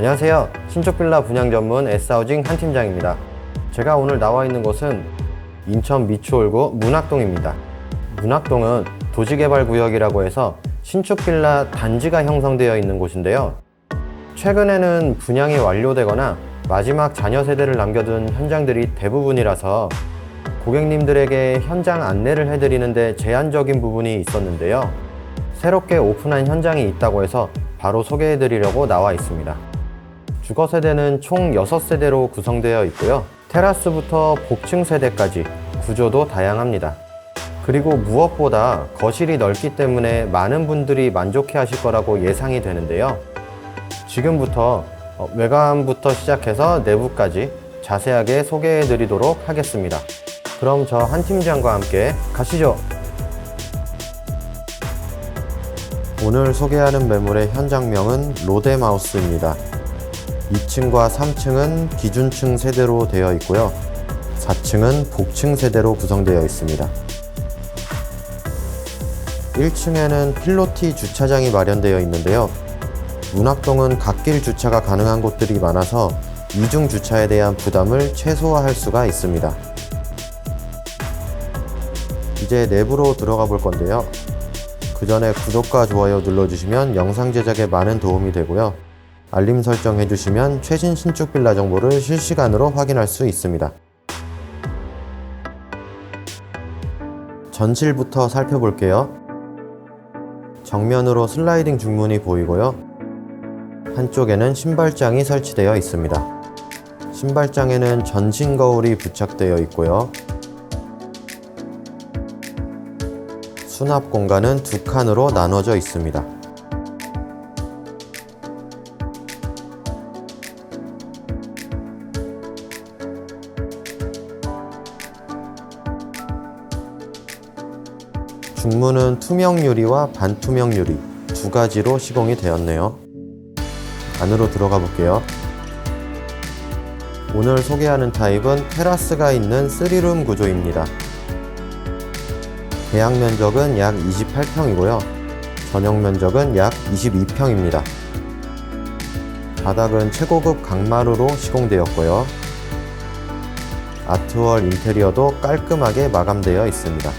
안녕하세요. 신축빌라 분양 전문 S하우징 한 팀장입니다. 제가 오늘 나와 있는 곳은 인천 미추홀구 문학동입니다. 문학동은 도시개발구역이라고 해서 신축빌라 단지가 형성되어 있는 곳인데요. 최근에는 분양이 완료되거나 마지막 자녀 세대를 남겨둔 현장들이 대부분이라서 고객님들에게 현장 안내를 해드리는데 제한적인 부분이 있었는데요. 새롭게 오픈한 현장이 있다고 해서 바로 소개해드리려고 나와 있습니다. 주거 세대는 총 6세대로 구성되어 있고요. 테라스부터 복층 세대까지 구조도 다양합니다. 그리고 무엇보다 거실이 넓기 때문에 많은 분들이 만족해 하실 거라고 예상이 되는데요. 지금부터 외관부터 시작해서 내부까지 자세하게 소개해 드리도록 하겠습니다. 그럼 저 한 팀장과 함께 가시죠. 오늘 소개하는 매물의 현장명은 로데마우스입니다. 2층과 3층은 기준층 세대로 되어 있고요. 4층은 복층 세대로 구성되어 있습니다. 1층에는 필로티 주차장이 마련되어 있는데요. 문학동은 갓길 주차가 가능한 곳들이 많아서 이중 주차에 대한 부담을 최소화할 수가 있습니다. 이제 내부로 들어가 볼 건데요. 그 전에 구독과 좋아요 눌러주시면 영상 제작에 많은 도움이 되고요. 알림 설정 해주시면 최신 신축 빌라 정보를 실시간으로 확인할 수 있습니다. 전실부터 살펴볼게요. 정면으로 슬라이딩 중문이 보이고요. 한쪽에는 신발장이 설치되어 있습니다. 신발장에는 전신 거울이 부착되어 있고요. 수납 공간은 두 칸으로 나눠져 있습니다. 중문은 투명 유리와 반투명 유리 두 가지로 시공이 되었네요. 안으로 들어가 볼게요. 오늘 소개하는 타입은 테라스가 있는 3룸 구조입니다. 계약 면적은 약 28평이고요. 전용 면적은 약 22평입니다. 바닥은 최고급 강마루로 시공되었고요. 아트월 인테리어도 깔끔하게 마감되어 있습니다.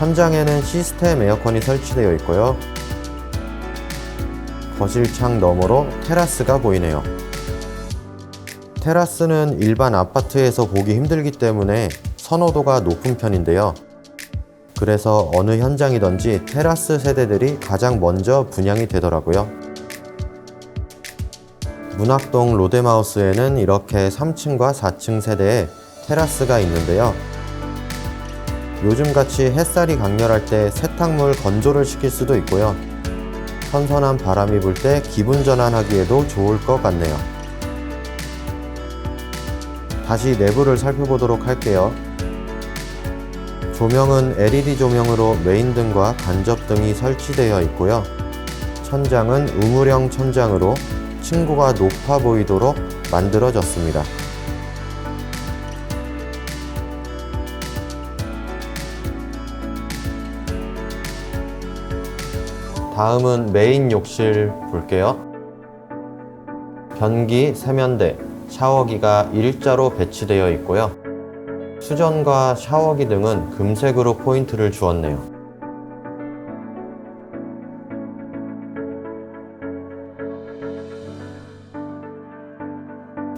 천장에는 시스템 에어컨이 설치되어 있고요. 거실창 너머로 테라스가 보이네요. 테라스는 일반 아파트에서 보기 힘들기 때문에 선호도가 높은 편인데요. 그래서 어느 현장이든지 테라스 세대들이 가장 먼저 분양이 되더라고요. 문학동 로데마우스에는 이렇게 3층과 4층 세대에 테라스가 있는데요. 요즘같이 햇살이 강렬할 때 세탁물 건조를 시킬 수도 있고요. 선선한 바람이 불 때 기분 전환하기에도 좋을 것 같네요. 다시 내부를 살펴보도록 할게요. 조명은 LED 조명으로 메인등과 간접등이 설치되어 있고요. 천장은 우물형 천장으로 층고가 높아 보이도록 만들어졌습니다. 다음은 메인 욕실 볼게요. 변기 세면대, 샤워기가 일자로 배치되어 있고요. 수전과 샤워기 등은 금색으로 포인트를 주었네요.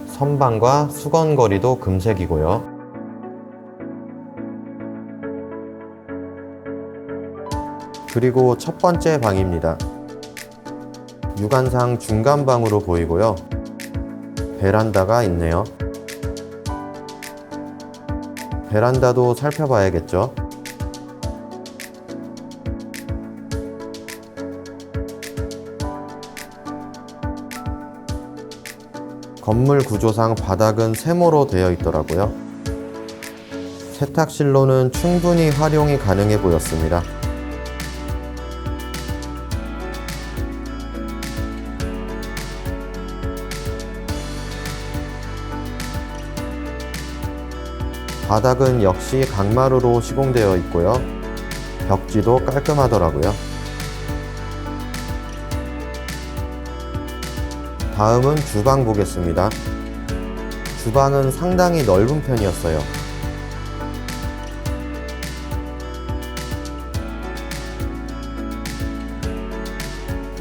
선반과 수건거리도 금색이고요. 그리고 첫 번째 방입니다. 육안상 중간방으로 보이고요. 베란다가 있네요. 베란다도 살펴봐야겠죠. 건물 구조상 바닥은 세모로 되어 있더라고요. 세탁실로는 충분히 활용이 가능해 보였습니다. 바닥은 역시 강마루로 시공되어 있고요. 벽지도 깔끔하더라고요. 다음은 주방 보겠습니다. 주방은 상당히 넓은 편이었어요.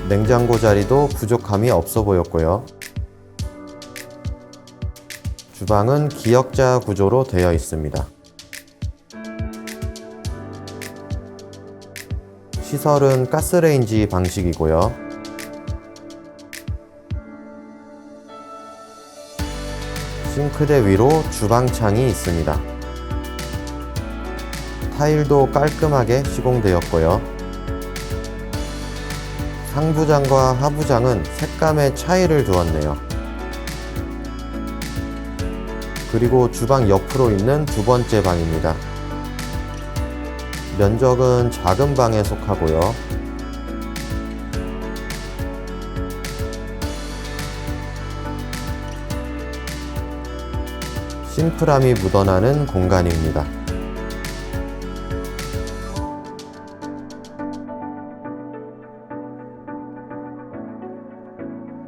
냉장고 자리도 부족함이 없어 보였고요. 주방은 기역자 구조로 되어 있습니다. 시설은 가스레인지 방식이고요. 싱크대 위로 주방창이 있습니다. 타일도 깔끔하게 시공되었고요. 상부장과 하부장은 색감의 차이를 두었네요. 그리고 주방 옆으로 있는 두 번째 방입니다. 면적은 작은 방에 속하고요. 심플함이 묻어나는 공간입니다.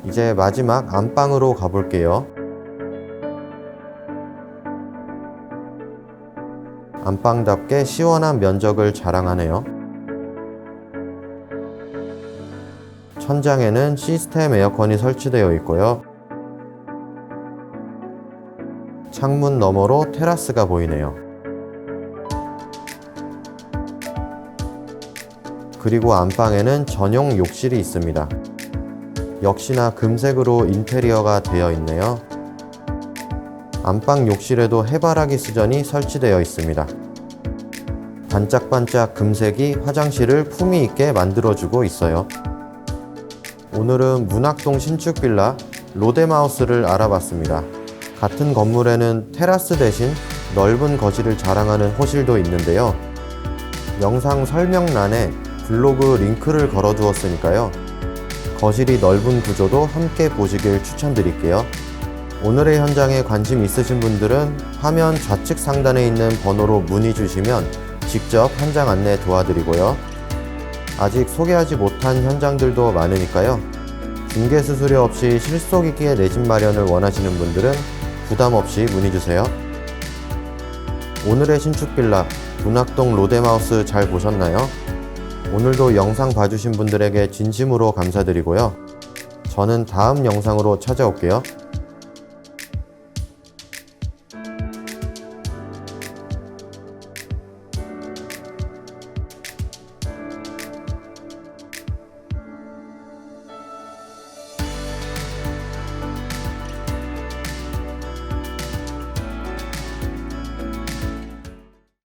이제 마지막 안방으로 가볼게요. 안방답게 시원한 면적을 자랑하네요. 천장에는 시스템 에어컨이 설치되어 있고요. 창문 너머로 테라스가 보이네요. 그리고 안방에는 전용 욕실이 있습니다. 역시나 금색으로 인테리어가 되어 있네요. 안방 욕실에도 해바라기 수전이 설치되어 있습니다. 반짝반짝 금색이 화장실을 품위 있게 만들어주고 있어요. 오늘은 문학동 신축 빌라 로데마우스를 알아봤습니다. 같은 건물에는 테라스 대신 넓은 거실을 자랑하는 호실도 있는데요. 영상 설명란에 블로그 링크를 걸어두었으니까요. 거실이 넓은 구조도 함께 보시길 추천드릴게요. 오늘의 현장에 관심 있으신 분들은 화면 좌측 상단에 있는 번호로 문의 주시면 직접 현장 안내 도와드리고요. 아직 소개하지 못한 현장들도 많으니까요. 중개 수수료 없이 실속 있게 내 집 마련을 원하시는 분들은 부담 없이 문의 주세요. 오늘의 신축 빌라 문학동 로데마우스 잘 보셨나요? 오늘도 영상 봐주신 분들에게 진심으로 감사드리고요. 저는 다음 영상으로 찾아올게요.